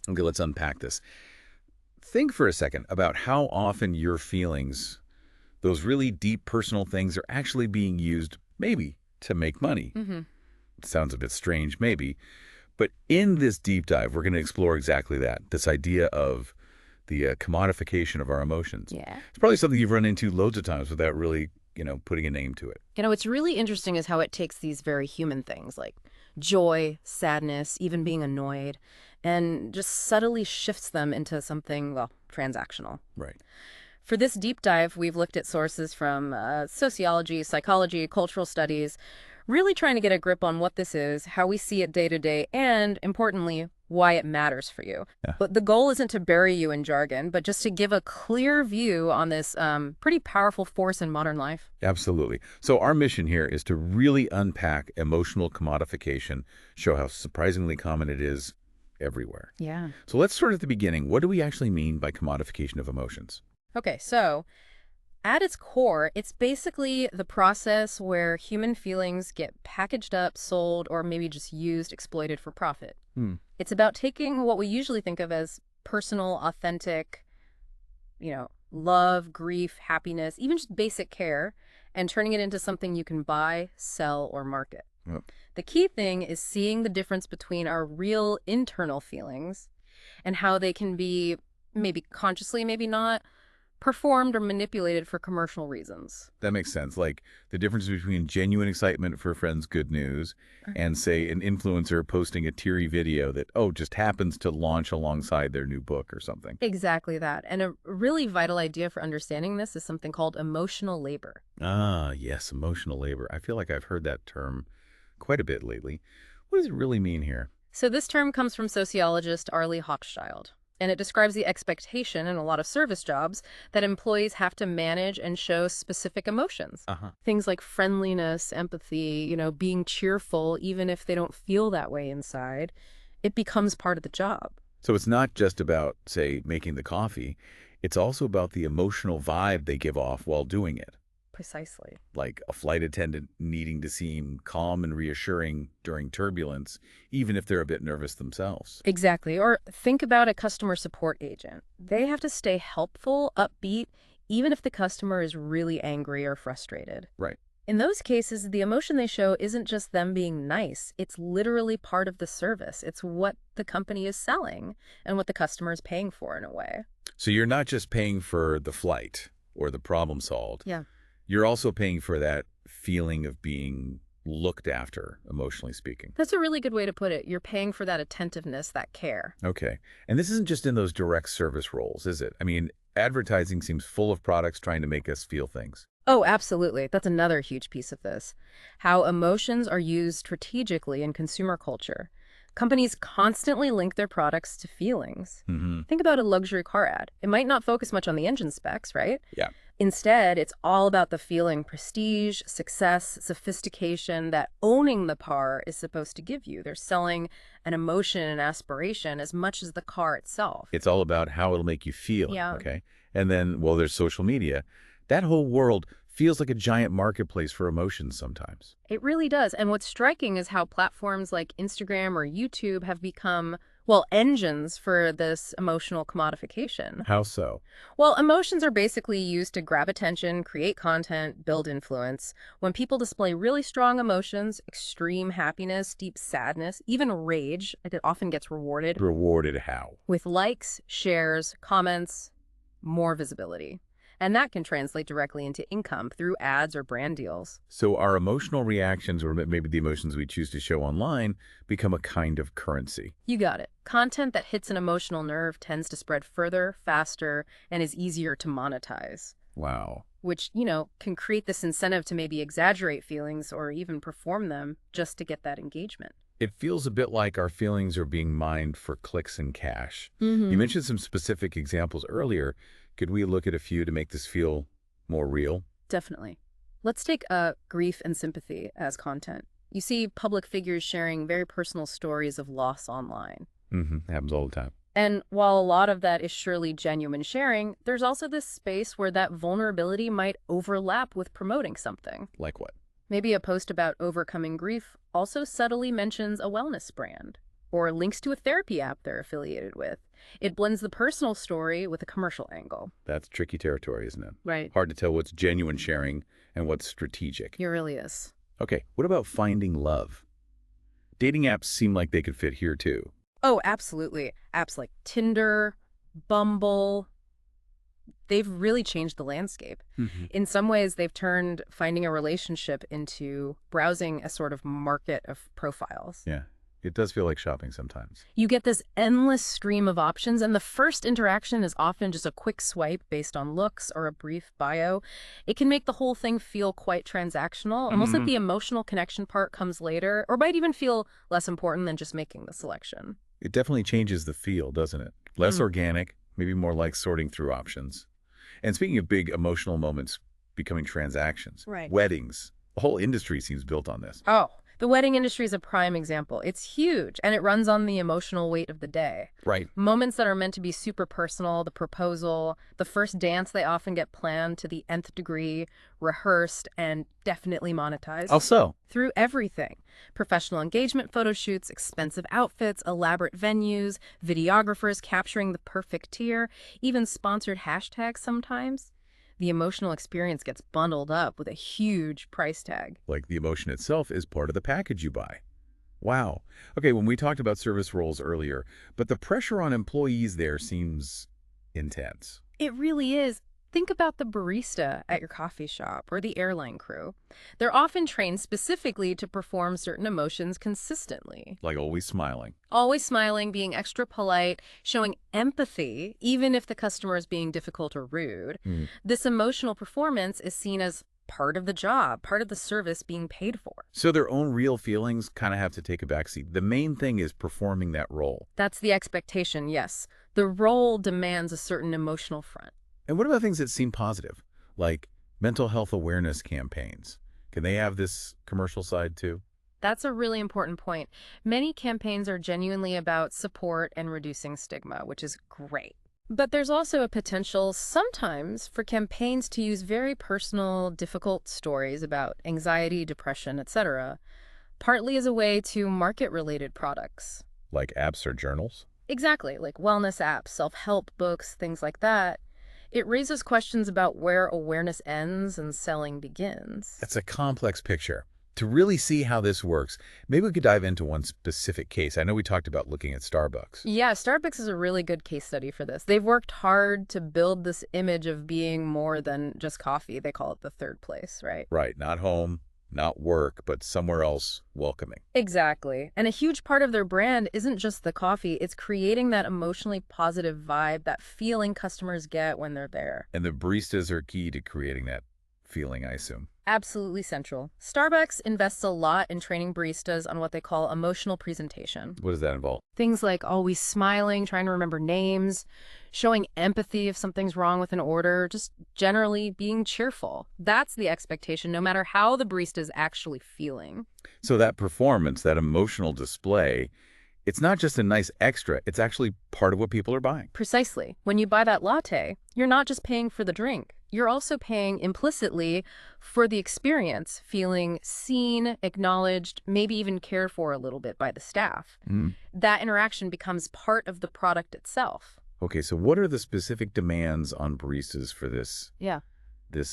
Okay, let's unpack this. Think for a second about how often your feelings, those really deep personal things, are actually being used, maybe, to make money. Mm-hmm. Sounds a bit strange, maybe. But in this deep dive, we're going to explore exactly that, this idea of the commodification of our emotions. Yeah. It's probably something you've run into loads of times without really, putting a name to it. What's really interesting is how it takes these very human things like joy, sadness, even being annoyed, and just subtly shifts them into something, well, transactional. Right. For this deep dive, we've looked at sources from sociology, psychology, cultural studies, really trying to get a grip on what this is, how we see it day to day, and, importantly, why it matters for you. Yeah. But the goal isn't to bury you in jargon, but just to give a clear view on this pretty powerful force in modern life. Absolutely. So our mission here is to really unpack emotional commodification, show how surprisingly common it is everywhere. Yeah. So let's start at the beginning. What do we actually mean by commodification of emotions? Okay, so at its core, it's basically the process where human feelings get packaged up, sold, or maybe just used, exploited for profit. Hmm. It's about taking what we usually think of as personal, authentic, love, grief, happiness, even just basic care, and turning it into something you can buy, sell, or market. Yep. The key thing is seeing the difference between our real internal feelings and how they can be, maybe consciously, maybe not, performed or manipulated for commercial reasons. That makes sense. Like the difference between genuine excitement for a friend's good news and, say, an influencer posting a teary video that, just happens to launch alongside their new book or something. Exactly that. And a really vital idea for understanding this is something called emotional labor. Ah, yes, emotional labor. I feel like I've heard that term quite a bit lately. What does it really mean here? So this term comes from sociologist Arlie Hochschild, and it describes the expectation in a lot of service jobs that employees have to manage and show specific emotions. Uh-huh. Things like friendliness, empathy, being cheerful, even if they don't feel that way inside. It becomes part of the job. So it's not just about, say, making the coffee. It's also about the emotional vibe they give off while doing it. Precisely. Like a flight attendant needing to seem calm and reassuring during turbulence, even if they're a bit nervous themselves. Exactly. Or think about a customer support agent. They have to stay helpful, upbeat, even if the customer is really angry or frustrated. Right. In those cases, the emotion they show isn't just them being nice. It's literally part of the service. It's what the company is selling and what the customer is paying for in a way. So you're not just paying for the flight or the problem solved. Yeah. You're also paying for that feeling of being looked after, emotionally speaking. That's a really good way to put it. You're paying for that attentiveness, that care. Okay. And this isn't just in those direct service roles, is it? I mean, advertising seems full of products trying to make us feel things. Oh, absolutely. That's another huge piece of this. How emotions are used strategically in consumer culture. Companies constantly link their products to feelings. Mm-hmm. Think about a luxury car ad. It might not focus much on the engine specs, right? Yeah. Instead, it's all about the feeling prestige, success, sophistication that owning the car is supposed to give you. They're selling an emotion and aspiration as much as the car itself. It's all about how it'll make you feel. Yeah. Okay. And then, well, there's social media. That whole world feels like a giant marketplace for emotions sometimes. It really does. And what's striking is how platforms like Instagram or YouTube have become, well, engines for this emotional commodification. How so? Well, emotions are basically used to grab attention, create content, build influence. When people display really strong emotions, extreme happiness, deep sadness, even rage, it often gets rewarded Rewarded how? with likes, shares, comments, more visibility. And that can translate directly into income through ads or brand deals. So our emotional reactions, or maybe the emotions we choose to show online, become a kind of currency. You got it. Content that hits an emotional nerve tends to spread further, faster, and is easier to monetize. Wow. Which, can create this incentive to maybe exaggerate feelings or even perform them just to get that engagement. It feels a bit like our feelings are being mined for clicks and cash. Mm-hmm. You mentioned some specific examples earlier. Could we look at a few to make this feel more real? Definitely. Let's take grief and sympathy as content. You see public figures sharing very personal stories of loss online. Mm-hmm. Happens all the time. And while a lot of that is surely genuine sharing, there's also this space where that vulnerability might overlap with promoting something. Like what? Maybe a post about overcoming grief also subtly mentions a wellness brand. or links to a therapy app they're affiliated with. It blends the personal story with a commercial angle. That's tricky territory, isn't it? Right. Hard to tell what's genuine sharing and what's strategic. It really is. Okay, what about finding love? Dating apps seem like they could fit here too. Oh, absolutely. Apps like Tinder, Bumble, they've really changed the landscape. In some ways, they've turned finding a relationship into browsing a sort of market of profiles. Yeah, it does feel like shopping sometimes. You get this endless stream of options, and the first interaction is often just a quick swipe based on looks or a brief bio. It can make the whole thing feel quite transactional, almost like the emotional connection part comes later, or might even feel less important than just making the selection. It definitely changes the feel, doesn't it? Less organic, maybe more like sorting through options. And speaking of big emotional moments becoming transactions, Right. weddings, the whole industry seems built on this. Oh, the wedding industry is a prime example. It's huge, and it runs on the emotional weight of the day. Right. Moments that are meant to be super personal, the proposal, the first dance, they often get planned to the nth degree, rehearsed, and definitely monetized. Also, Through everything. Professional engagement photo shoots, expensive outfits, elaborate venues, videographers capturing the perfect tier, even sponsored hashtags sometimes. The emotional experience gets bundled up with a huge price tag. like the emotion itself is part of the package you buy. Wow. Okay, when we talked about service roles earlier, but the pressure on employees there seems intense. It really is. Think about the barista at your coffee shop or the airline crew. They're often trained specifically to perform certain emotions consistently. Like always smiling. Always smiling, being extra polite, showing empathy, even if the customer is being difficult or rude. This emotional performance is seen as part of the job, part of the service being paid for. So their own real feelings kind of have to take a backseat. The main thing is performing that role. That's the expectation, yes. The role demands a certain emotional front. And what about things that seem positive, like mental health awareness campaigns? Can they have this commercial side too? That's a really important point. Many campaigns are genuinely about support and reducing stigma, which is great. But there's also a potential sometimes for campaigns to use very personal, difficult stories about anxiety, depression, etc., partly as a way to market related products. Like apps or journals? Exactly, like wellness apps, self-help books, things like that. It raises questions about where awareness ends and selling begins. That's a complex picture. To really see how this works, maybe we could dive into one specific case. I know we talked about looking at Starbucks. Yeah, Starbucks is a really good case study for this. They've worked hard to build this image of being more than just coffee. They call it the third place, right? Right, not home, not work, but somewhere else welcoming. Exactly. And a huge part of their brand isn't just the coffee, it's creating that emotionally positive vibe, that feeling customers get when they're there. And the baristas are key to creating that feeling, I assume. Absolutely central. Starbucks invests a lot in training baristas on what they call emotional presentation. What does that involve? Things like always smiling, trying to remember names, showing empathy if something's wrong with an order, just generally being cheerful. That's the expectation, no matter how the barista is actually feeling. So that performance, that emotional display, it's not just a nice extra, it's actually part of what people are buying. Precisely. When you buy that latte, you're not just paying for the drink. You're also paying implicitly for the experience, feeling seen, acknowledged, maybe even cared for a little bit by the staff. That interaction becomes part of the product itself. Okay, so what are the specific demands on baristas for this Yeah.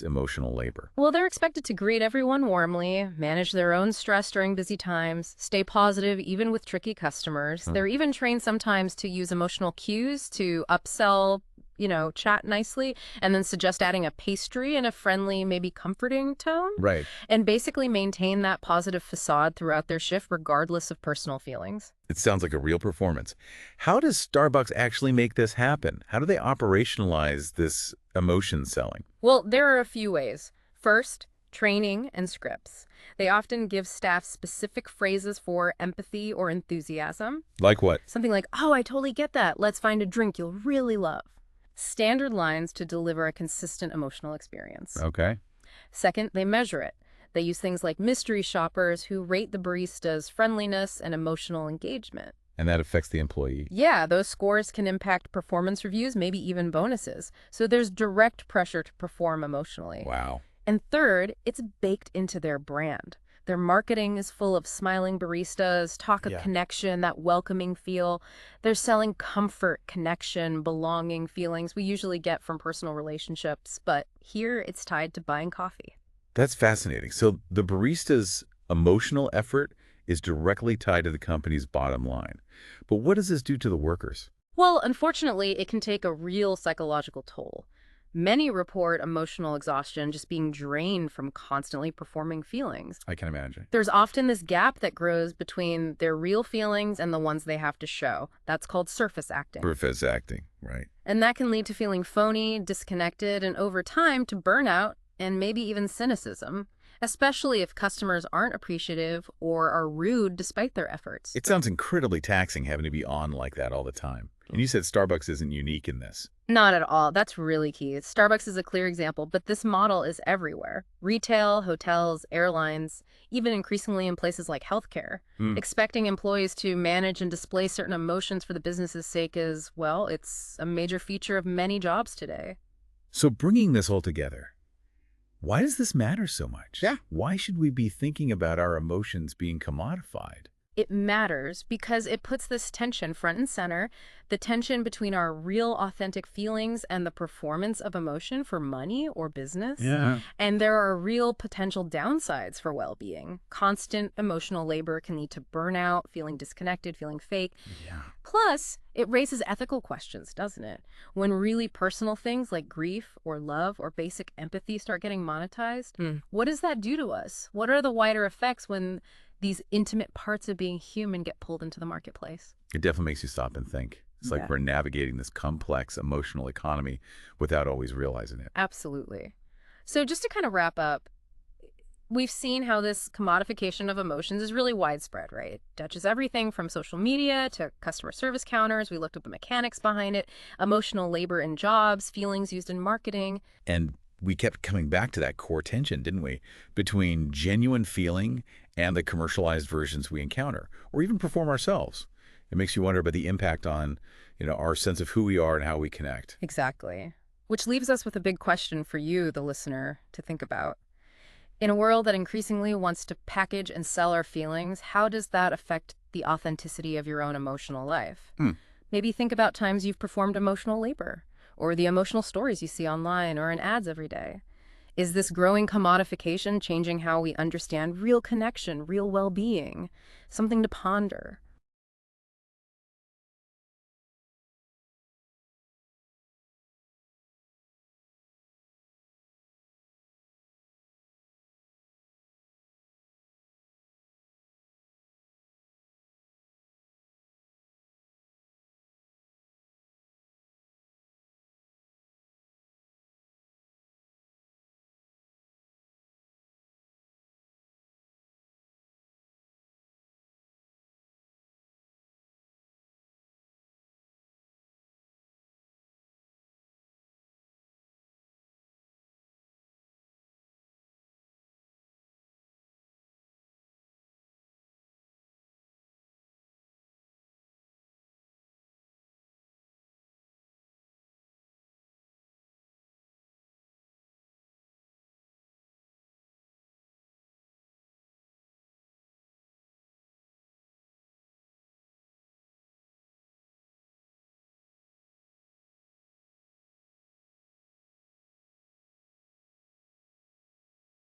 emotional labor? Well, they're expected to greet everyone warmly, manage their own stress during busy times, stay positive even with tricky customers. They're even trained sometimes to use emotional cues to upsell, chat nicely, and then suggest adding a pastry in a friendly, maybe comforting tone. Right. And basically maintain that positive facade throughout their shift, regardless of personal feelings. It sounds like a real performance. How does Starbucks actually make this happen? How do they operationalize this emotion selling? Well, there are a few ways. First, training and scripts. They often give staff specific phrases for empathy or enthusiasm. Like what? Something like, "Oh, I totally get that. Let's find a drink you'll really love." Standard lines to deliver a consistent emotional experience. Okay. Second, they measure it. They use things like mystery shoppers who rate the barista's friendliness and emotional engagement. And that affects the employee. Yeah, those scores can impact performance reviews, maybe even bonuses. So there's direct pressure to perform emotionally. Wow. And third, it's baked into their brand. Their marketing is full of smiling baristas, talk of Yeah. connection, that welcoming feel. They're selling comfort, connection, belonging feelings we usually get from personal relationships, but here it's tied to buying coffee. That's fascinating. So the barista's emotional effort is directly tied to the company's bottom line. But what does this do to the workers? Well, unfortunately, it can take a real psychological toll. Many report emotional exhaustion, just being drained from constantly performing feelings. I can imagine. There's often this gap that grows between their real feelings and the ones they have to show. That's called surface acting. Surface acting, right? And that can lead to feeling phony, disconnected, and over time to burnout and maybe even cynicism, especially if customers aren't appreciative or are rude despite their efforts. It sounds incredibly taxing having to be on like that all the time. And you said Starbucks isn't unique in this. Not at all. That's really key. Starbucks is a clear example, but this model is everywhere. Retail, hotels, airlines, even increasingly in places like healthcare. Hmm. Expecting employees to manage and display certain emotions for the business's sake is, well, it's a major feature of many jobs today. So bringing this all together, why does this matter so much? Yeah. Why should we be thinking about our emotions being commodified? It matters because it puts this tension front and center, the tension between our real authentic feelings and the performance of emotion for money or business. Yeah. And there are real potential downsides for well-being. Constant emotional labor can lead to burnout, feeling disconnected, feeling fake. Yeah. Plus, it raises ethical questions, doesn't it? When really personal things like grief or love or basic empathy start getting monetized, what does that do to us? What are the wider effects when these intimate parts of being human get pulled into the marketplace? It definitely makes you stop and think. It's like Yeah. we're navigating this complex emotional economy without always realizing it. Absolutely. So just to kind of wrap up, we've seen how this commodification of emotions is really widespread, right? It touches everything from social media to customer service counters. We looked at the mechanics behind it, emotional labor in jobs, feelings used in marketing. And we kept coming back to that core tension, didn't we? Between genuine feeling and the commercialized versions we encounter, or even perform ourselves. It makes you wonder about the impact on, our sense of who we are and how we connect. Exactly. Which leaves us with a big question for you, the listener, to think about. In a world that increasingly wants to package and sell our feelings, how does that affect the authenticity of your own emotional life? Maybe think about times you've performed emotional labor, or the emotional stories you see online or in ads every day. Is this growing commodification changing how we understand real connection, real well-being? Something to ponder.